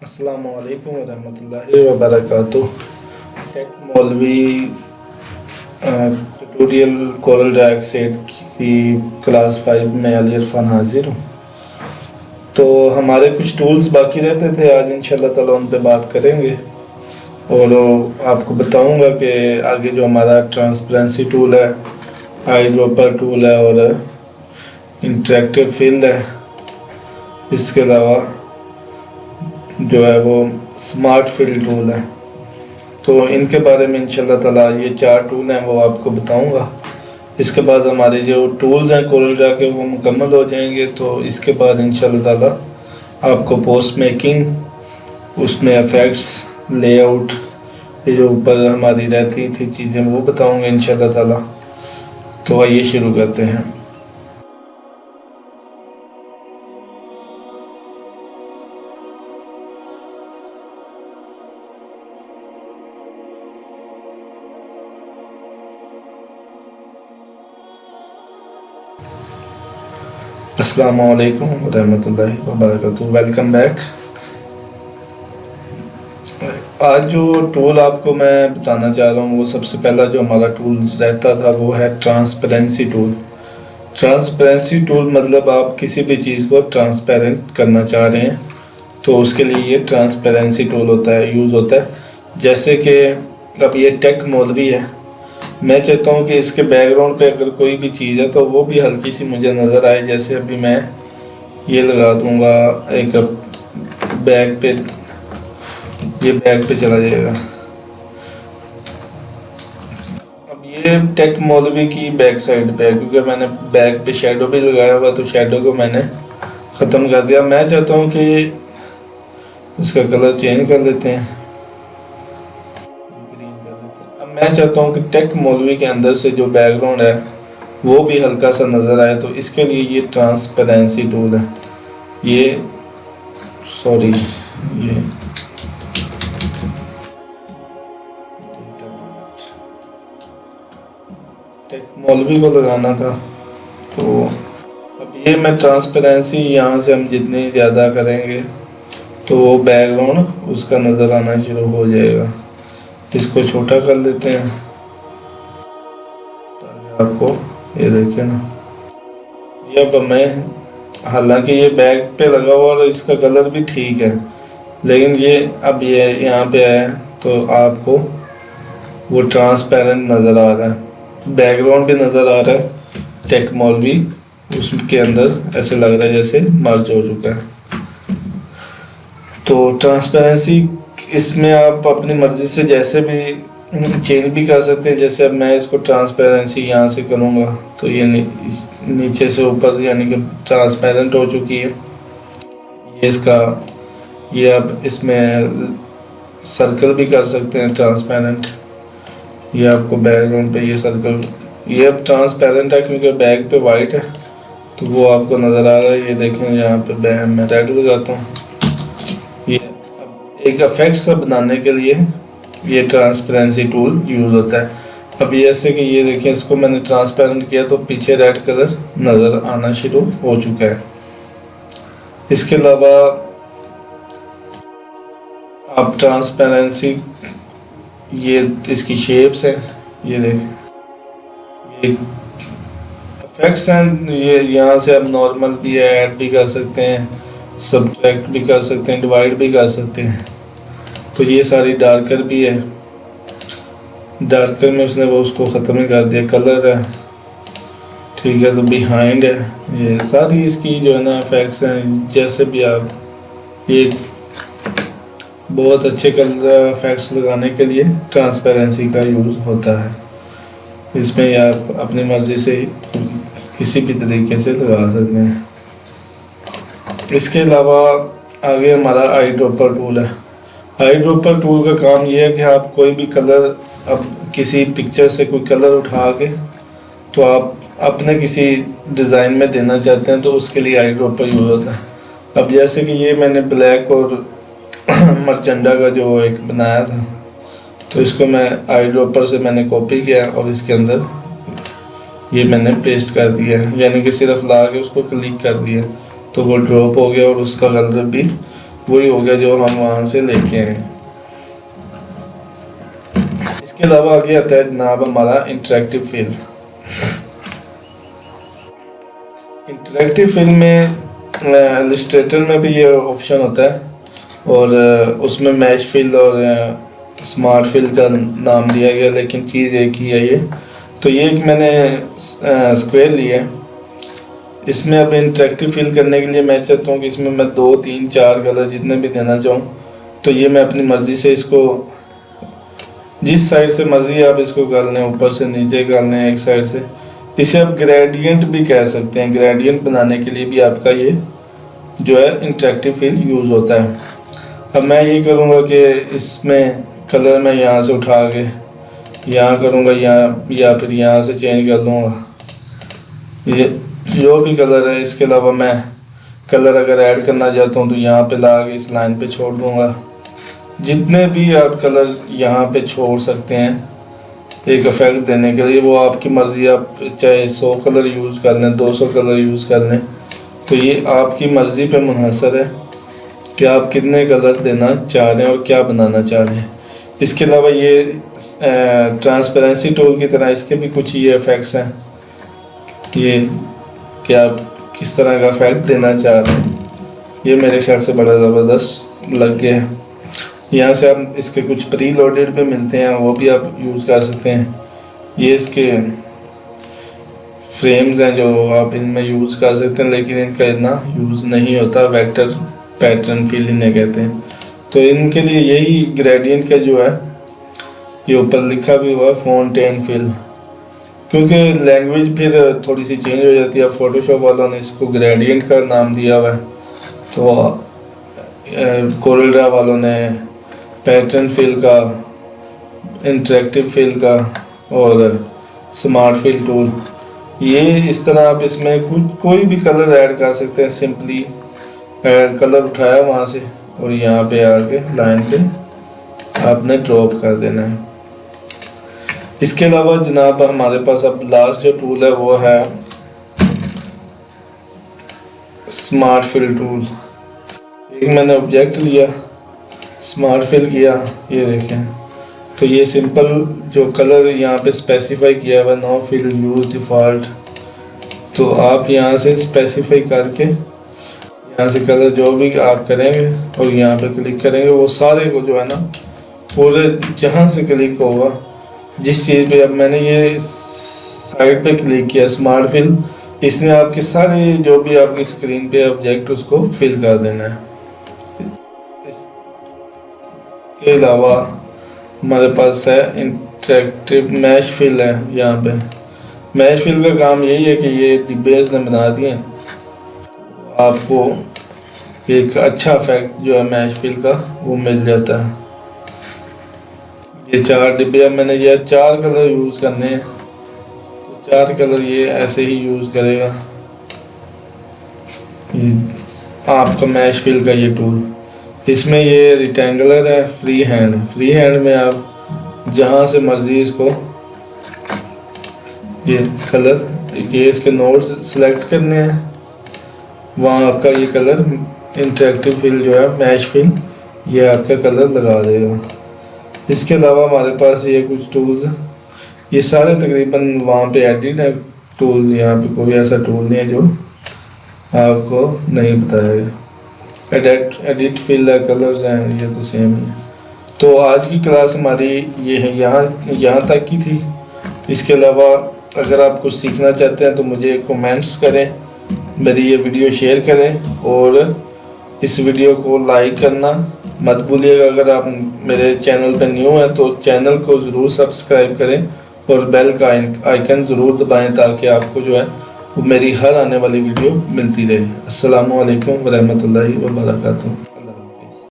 अस्सलामुअलैकुम वरहमतुल्लाहि वबरकातुह। टेक मौलवी ट्यूटोरियल कोरल ड्रैग सेट की क्लास 5 में अली इरफान हाजिर हूँ। तो हमारे कुछ टूल्स बाकी रहते थे, आज इंशाल्लाह ताला उन पे बात करेंगे और आपको बताऊंगा कि आगे जो हमारा ट्रांसपेरेंसी टूल है, आई ड्रॉपर टूल है और इंटरेक्टिव फील्ड है, इसके अलावा जो है वो स्मार्ट फील्ड टूल है। तो इनके बारे में इंशाल्लाह ताला ये 4 टूल हैं वो आपको बताऊंगा। इसके बाद हमारे जो टूल्स हैं कोरल ड्रा के वो मुकम्मल हो जाएंगे। तो इसके बाद इंशाल्लाह ताला आपको पोस्ट मेकिंग, उसमें इफ़ेक्ट्स, लेआउट, ये जो ऊपर हमारी रहती थी चीज़ें वो बताऊंगा इंशाल्लाह ताला। तो आइए शुरू करते हैं। अस्सलामुअलैकुम वरहमतुल्लाहि वबरकातुहू। Welcome back. आज जो टूल आपको मैं बताना चाह रहा हूँ वो सबसे पहला जो हमारा टूल रहता था वो है ट्रांसपेरेंसी टूल। ट्रांसपेरेंसी टूल मतलब आप किसी भी चीज़ को ट्रांसपेरेंट करना चाह रहे हैं तो उसके लिए ये ट्रांसपेरेंसी टूल होता है, यूज़ होता है। जैसे कि अब ये टेक मौलवी है, मैं चाहता हूँ कि इसके बैकग्राउंड पे अगर कोई भी चीज़ है तो वो भी हल्की सी मुझे नज़र आए। जैसे अभी मैं ये लगा दूँगा एक बैग पे, ये बैग पे चला जाएगा। अब ये टेक मौलवी की बैक साइड पे है क्योंकि मैंने बैग पे शेडो भी लगाया हुआ, तो शेडो को मैंने ख़त्म कर दिया। मैं चाहता हूँ कि इसका कलर चेंज कर देते हैं, मैं चाहता हूँ कि टेक मौलवी के अंदर से जो बैकग्राउंड है वो भी हल्का सा नज़र आए। तो इसके लिए ये ट्रांसपेरेंसी टूल है। ये टेक मौलवी को लगाना था। तो अब ये मैं ट्रांसपेरेंसी यहाँ से हम जितनी ज़्यादा करेंगे तो वो बैकग्राउंड उसका नज़र आना शुरू हो जाएगा। इसको छोटा कर लेते हैं ताकि आपको ये देखे ना। ये अब मैं, हालांकि ये बैग पे लगा हुआ और इसका कलर भी ठीक है, लेकिन ये अब ये यहाँ पे आया तो आपको वो ट्रांसपेरेंट नज़र आ रहा है, बैकग्राउंड भी नज़र आ रहा है। टेक मौलवी उसके अंदर ऐसे लग रहा है जैसे मर्ज हो चुका है। तो ट्रांसपेरेंसी इसमें आप अपनी मर्ज़ी से जैसे भी चेंज भी कर सकते हैं। जैसे अब मैं इसको ट्रांसपेरेंसी यहाँ से करूँगा तो ये नीचे से ऊपर यानी कि ट्रांसपेरेंट हो चुकी है। ये इसका, ये अब इसमें सर्कल भी कर सकते हैं ट्रांसपेरेंट। ये आपको बैकग्राउंड पे ये सर्कल, ये अब ट्रांसपेरेंट है क्योंकि बैग पे वाइट है तो वो आपको नज़र आ रहा है। ये देखें यहाँ पे मैं रेड लगाता हूँ। ये एक इफेक्ट्स बनाने के लिए ये ट्रांसपेरेंसी टूल यूज़ होता है। अब ये ऐसे कि ये देखें, इसको मैंने ट्रांसपेरेंट किया तो पीछे रेड कलर नज़र आना शुरू हो चुका है। इसके अलावा आप ट्रांसपेरेंसी, ये इसकी शेप्स हैं, ये देखें, ये इफेक्ट्स हैं। ये यहाँ से आप नॉर्मल भी है, ऐड भी कर सकते हैं, सब्ट्रैक्ट भी कर सकते हैं, डिवाइड भी कर सकते हैं। तो ये सारी डार्कर भी है, डार्कर में उसने वो उसको ख़त्म ही कर दिया। कलर है, ठीक है। तो बिहाइंड है, ये सारी इसकी जो है ना इफेक्ट्स हैं। जैसे भी आप, ये बहुत अच्छे कलर इफेक्ट्स लगाने के लिए ट्रांसपेरेंसी का यूज़ होता है। इसमें आप अपनी मर्ज़ी से किसी भी तरीके से लगा सकते हैं। इसके अलावा आगे हमारा आई ड्रॉपर टूल है। आई ड्रॉपर टूल का काम ये है कि आप कोई भी कलर, अब किसी पिक्चर से कोई कलर उठा के तो आप अपने किसी डिज़ाइन में देना चाहते हैं तो उसके लिए आई ड्रॉपर यूज़ होता है। अब जैसे कि ये मैंने ब्लैक और मरचंडा का जो एक बनाया था तो इसको मैं आई ड्रॉपर से मैंने कॉपी किया और इसके अंदर ये मैंने पेस्ट कर दिया, यानी कि सिर्फ ला के उसको क्लिक कर दिया तो वो ड्रॉप हो गया और उसका कलर भी वही हो गया जो हम वहाँ से लेके आए। इसके अलावा आगे आता है जनाब हमारा इंटरेक्टिव फील। इंटरेक्टिव फील में इलस्ट्रेटर में भी ये ऑप्शन होता है, और उसमें मैच फील और स्मार्ट फील का नाम दिया गया, लेकिन चीज़ एक ही है ये। तो ये एक मैंने स्क्वायर लिया है। इसमें अब इंटरेक्टिव फील करने के लिए मैं चाहता हूँ कि इसमें मैं 2, 3, 4 कलर जितने भी देना चाहूँ, तो ये मैं अपनी मर्ज़ी से इसको जिस साइड से मर्ज़ी आप इसको कर लें, ऊपर से नीचे कर लें, एक साइड से। इसे आप ग्रेडियंट भी कह सकते हैं। ग्रेडियंट बनाने के लिए भी आपका ये जो है इंटरेक्टिव फील यूज़ होता है। अब मैं ये करूँगा कि इसमें कलर मैं यहाँ से उठा के यहाँ करूँगा, या फिर यहाँ से चेंज कर लूँगा, ये जो भी कलर है। इसके अलावा मैं कलर अगर ऐड करना चाहता हूँ तो यहाँ पे ला के इस लाइन पे छोड़ दूँगा। जितने भी आप कलर यहाँ पे छोड़ सकते हैं एक इफेक्ट देने के लिए, वो आपकी मर्ज़ी। आप चाहे 100 कलर यूज़ कर लें, 200 कलर यूज़ कर लें, तो ये आपकी मर्ज़ी पे मुनहसर है कि आप कितने कलर देना चाह रहे हैं और क्या बनाना चाह रहे हैं। इसके अलावा ये ट्रांसपेरेंसी टूल की तरह इसके भी कुछ ये इफ़ेक्ट्स हैं, ये कि आप किस तरह का इफेक्ट देना चाह रहे हैं। ये मेरे ख्याल से बड़ा ज़बरदस्त लग गया है। यहाँ से आप इसके कुछ प्री लोडेड भी मिलते हैं, वो भी आप यूज़ कर सकते हैं। ये इसके फ्रेम्स हैं जो आप इनमें यूज़ कर सकते हैं, लेकिन इनका इतना यूज़ नहीं होता। वेक्टर पैटर्न फिल इन्हें कहते हैं। तो इनके लिए यही ग्रेडियंट का जो है, ये ऊपर लिखा भी हुआ है फ़ॉन्टेन फिल, क्योंकि लैंग्वेज फिर थोड़ी सी चेंज हो जाती है। फ़ोटोशॉप वालों ने इसको ग्रेडियंट का नाम दिया हुआ है, तो कोरलड्रा वालों ने पैटर्न फिल का, इंटरेक्टिव फिल का और स्मार्ट फिल टूल। ये इस तरह आप इसमें कोई भी कलर ऐड कर सकते हैं। सिंपली कलर उठाया वहाँ से और यहाँ पे आके लाइन पे आपने ड्रॉप कर देना है। इसके अलावा जनाब हमारे पास अब लास्ट जो टूल है वो है स्मार्ट फिल टूल। एक मैंने ऑब्जेक्ट लिया, स्मार्ट फिल किया, ये देखें। तो ये सिंपल जो कलर यहाँ पे स्पेसिफाई किया हुआ, नो फिल यूज डिफ़ॉल्ट, तो आप यहाँ से स्पेसिफाई करके यहाँ से कलर जो भी आप करेंगे और यहाँ पे क्लिक करेंगे, वो सारे को जो है ना, पूरे जहाँ से क्लिक होगा जिस चीज़ पे, अब मैंने ये साइड पे क्लिक किया स्मार्ट फिल, इसने आपके सारे जो भी आपकी स्क्रीन पे ऑब्जेक्ट उसको फिल कर देना है। इसके अलावा हमारे पास है इंटरेक्टिव मैश फिल है। यहाँ पे मैश फिल का काम यही है कि ये डिब्बे ने बना दिए, आपको एक अच्छा इफेक्ट जो है मैश फिल का वो मिल जाता है। ये 4 डिब्बे, अब मैंने ये 4 कलर यूज़ करने हैं, तो 4 कलर ये ऐसे ही यूज़ करेगा आपका मैश फिल का ये टूल। इसमें ये रेक्टेंगुलर है, फ्री हैंड में आप जहाँ से मर्ज़ी इसको ये कलर, ये इसके नोड्स सेलेक्ट करने हैं, वहाँ आपका ये कलर इंटरेक्टिव फिल जो है मैश फिल, ये आपका कलर लगा देगा। इसके अलावा हमारे पास ये कुछ टूल्स, ये सारे तकरीबन वहाँ पे एडिट है टूल। यहाँ पे कोई ऐसा टूल नहीं है जो आपको नहीं बताएगा। एडिट फिल है, कलर्स हैं, ये तो सेम है। तो आज की क्लास हमारी ये है, यहाँ तक की थी। इसके अलावा अगर आप कुछ सीखना चाहते हैं तो मुझे कमेंट्स करें, मेरी ये वीडियो शेयर करें और इस वीडियो को लाइक करना मत भूलिएगा। अगर आप मेरे चैनल पर न्यू हैं तो चैनल को ज़रूर सब्सक्राइब करें और बेल का आइकन ज़रूर दबाएं ताकि आपको जो है वो मेरी हर आने वाली वीडियो मिलती रहे। अस्सलामु अलैकुम वरहमतुल्लाहि वबरकातुहू।